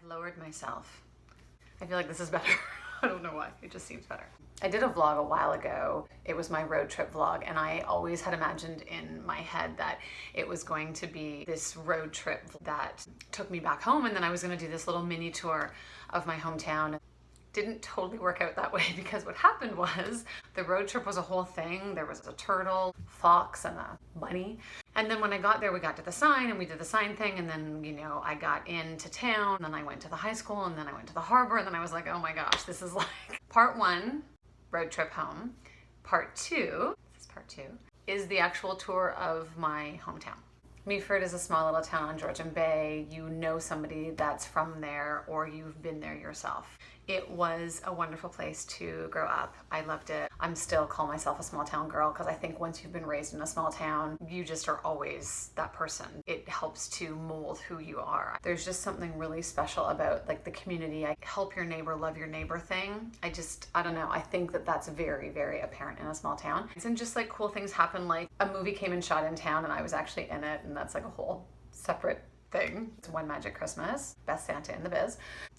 lowered myself. I feel like this is better. I don't know why, it just seems better. I did a vlog a while ago. It was my road trip vlog, and I always had imagined in my head that it was going to be this road trip that took me back home, and then I was gonna do this little mini tour of my hometown. Didn't totally work out that way, because what happened was the road trip was a whole thing. There was a turtle, fox, and a bunny. And then when I got there, we got to the sign and we did the sign thing. And then, you know, I got into town, and then I went to the high school, and then I went to the harbor. And then I was like, oh my gosh, this is like part one, road trip home. Part two, this is part two, is the actual tour of my hometown. Meaford is a small little town on Georgian Bay. You know somebody that's from there, or you've been there yourself. It was a wonderful place to grow up. I loved it. I'm still call myself a small town girl, because I think once you've been raised in a small town, you just are always that person. It helps to mold who you are. There's just something really special about like the community, help your neighbor, love your neighbor thing. I don't know. I think that that's very, very apparent in a small town. And just like cool things happen, like a movie came and shot in town and I was actually in it, and that's like a whole separate thing. It's One Magic Christmas, best Santa in the biz.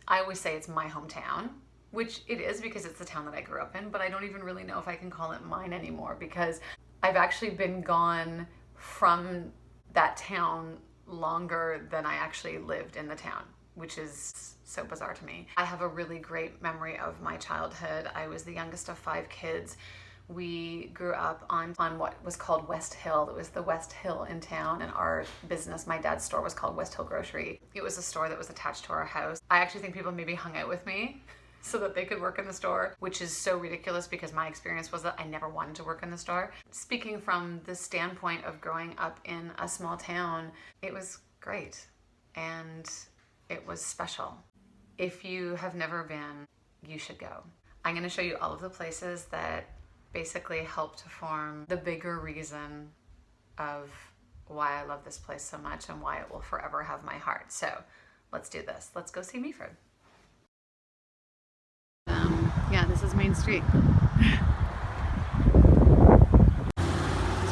I always say it's my hometown, which it is because it's the town that I grew up in, but I don't even really know if I can call it mine anymore, because I've actually been gone from that town longer than I actually lived in the town, which is so bizarre to me. I have a really great memory of my childhood. I was the youngest of 5 kids. We grew up on what was called West Hill. It was the West Hill in town, and our business, my dad's store, was called West Hill Grocery. It was a store that was attached to our house. I actually think people maybe hung out with me so that they could work in the store, which is so ridiculous because my experience was that I never wanted to work in the store. Speaking from the standpoint of growing up in a small town, it was great and it was special. If you have never been, you should go. I'm going to show you all of the places that basically help to form the bigger reason of why I love this place so much and why it will forever have my heart. So let's do this. Let's go see Meaford. Yeah, this is Main Street. It's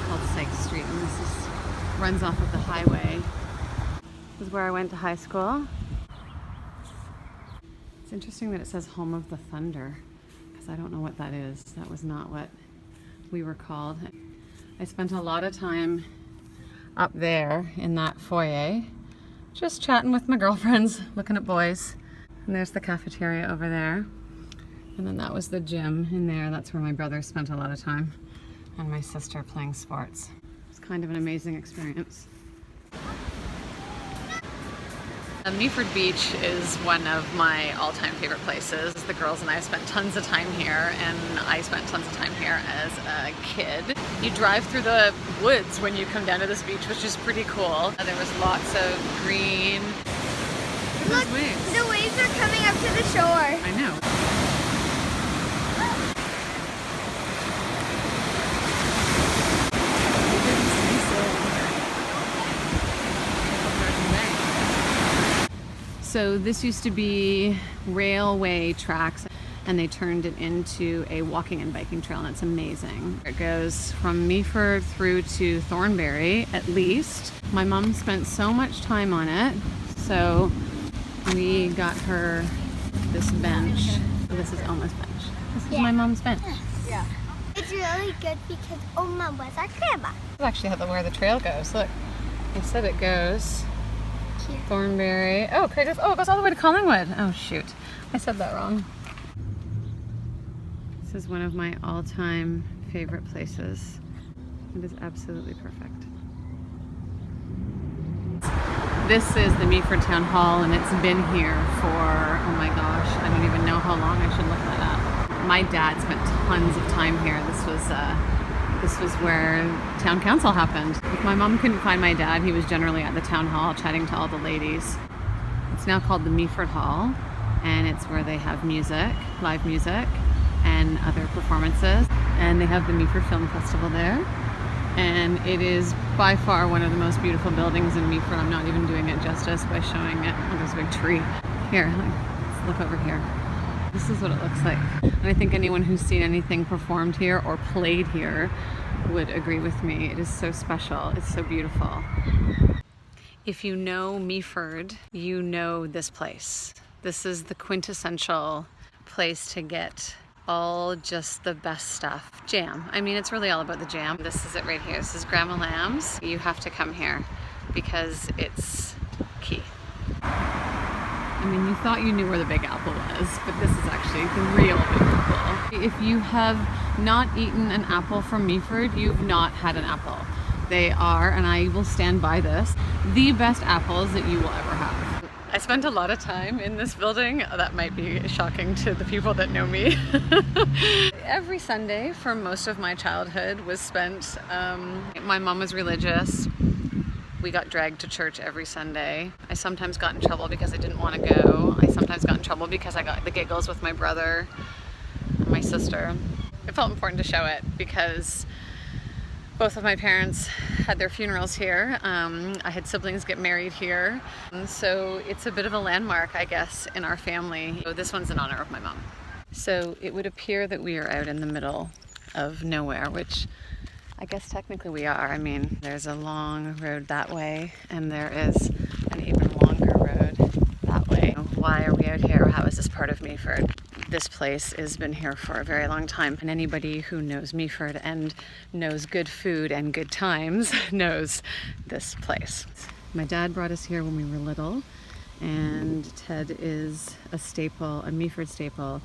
called Sykes Street, and this runs off of the highway. This is where I went to high school. It's interesting that it says Home of the Thunder, because I don't know what that is. That was not what we were called. I spent a lot of time up there in that foyer, just chatting with my girlfriends, looking at boys. And there's the cafeteria over there. And then that was the gym in there. That's where my brother spent a lot of time, and my sister playing sports. It's kind of an amazing experience. Meaford Beach is one of my all-time favorite places. The girls and I have spent tons of time here, and I spent tons of time here as a kid. You drive through the woods when you come down to this beach, which is pretty cool. There was lots of green. Look, the waves are coming up to the shore. I know. So this used to be railway tracks, and they turned it into a walking and biking trail, and it's amazing. It goes from Meaford through to Thornbury, at least. My mom spent so much time on it, so we got her this bench. This is Oma's bench. This is my mom's bench. Yeah. It's really good because Oma was our grandma. This is actually where the trail goes. Look, I said it goes Thornbury. Oh, it goes all the way to Collingwood. Oh shoot, I said that wrong. This is one of my all-time favorite places. It is absolutely perfect. This is the Meaford Town Hall, and it's been here for, oh my gosh, I don't even know how long. I should look that up. My dad spent tons of time here. This was where town council happened. If my mom couldn't find my dad, he was generally at the town hall chatting to all the ladies. It's now called the Meaford Hall, and it's where they have music, live music, and other performances. And they have the Meaford Film Festival there. And it is by far one of the most beautiful buildings in Meaford. I'm not even doing it justice by showing it. Oh, there's a big tree. Here, let's look over here. This is what it looks like. And I think anyone who's seen anything performed here or played here would agree with me. It is so special. It's so beautiful. If you know Meaford, you know this place. This is the quintessential place to get all just the best stuff. Jam. I mean, it's really all about the jam. This is it right here. This is Grandma Lamb's. You have to come here because it's key. I mean, you thought you knew where the Big Apple was, but this is actually the real Big Apple. If you have not eaten an apple from Meaford, you've not had an apple. They are, and I will stand by this, the best apples that you will ever have. I spent a lot of time in this building. That might be shocking to the people that know me. Every Sunday for most of my childhood was spent, my mom was religious. We got dragged to church every Sunday. I sometimes got in trouble because I didn't want to go. I sometimes got in trouble because I got the giggles with my brother and my sister. It felt important to show it because both of my parents had their funerals here. I had siblings get married here. So it's a bit of a landmark, I guess, in our family. So this one's in honor of my mom. So it would appear that we are out in the middle of nowhere, which I guess technically we are. I mean, there's a long road that way, and there is an even longer road that way. Why are we out here? How is this part of Meaford? This place has been here for a very long time, and anybody who knows Meaford and knows good food and good times knows this place. My dad brought us here when we were little, and Ted is a staple, a Meaford staple.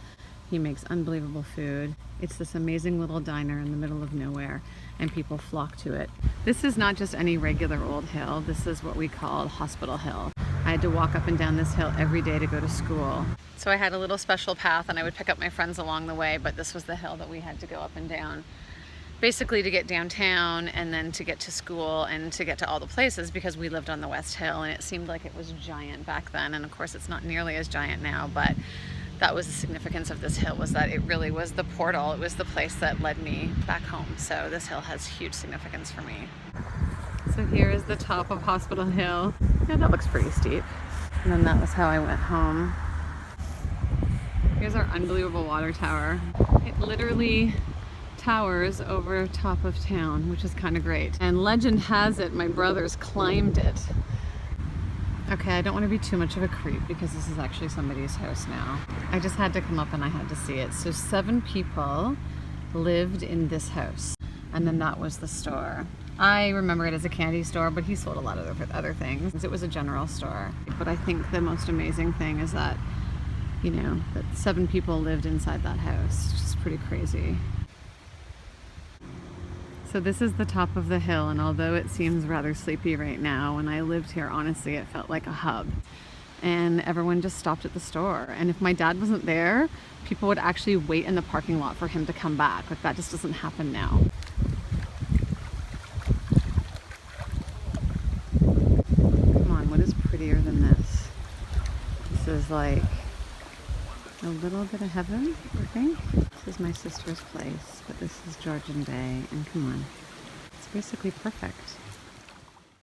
He makes unbelievable food. It's this amazing little diner in the middle of nowhere, and people flock to it. This is not just any regular old hill. This is what we call Hospital Hill. I had to walk up and down this hill every day to go to school. So I had a little special path, and I would pick up my friends along the way, but this was the hill that we had to go up and down. Basically to get downtown, and then to get to school, and to get to all the places, because we lived on the West Hill, and it seemed like it was giant back then. And of course it's not nearly as giant now, but that was the significance of this hill, was that it really was the portal. It was the place that led me back home. So this hill has huge significance for me. So here is the top of Hospital Hill. Yeah, that looks pretty steep. And then that was how I went home. Here's our unbelievable water tower. It literally towers over top of town, which is kind of great. And legend has it, my brothers climbed it. Okay, I don't want to be too much of a creep because this is actually somebody's house now. I just had to come up and I had to see it. So 7 people lived in this house, and then that was the store. I remember it as a candy store, but he sold a lot of other things. It was a general store. But I think the most amazing thing is that, you know, that 7 people lived inside that house. It's just pretty crazy. So this is the top of the hill, and although it seems rather sleepy right now, when I lived here, honestly, it felt like a hub. And everyone just stopped at the store. And if my dad wasn't there, people would actually wait in the parking lot for him to come back. Like, that just doesn't happen now. Come on, what is prettier than this? This is like a little bit of heaven, I think. This is my sister's place, but this is Georgian Bay, and come on, it's basically perfect.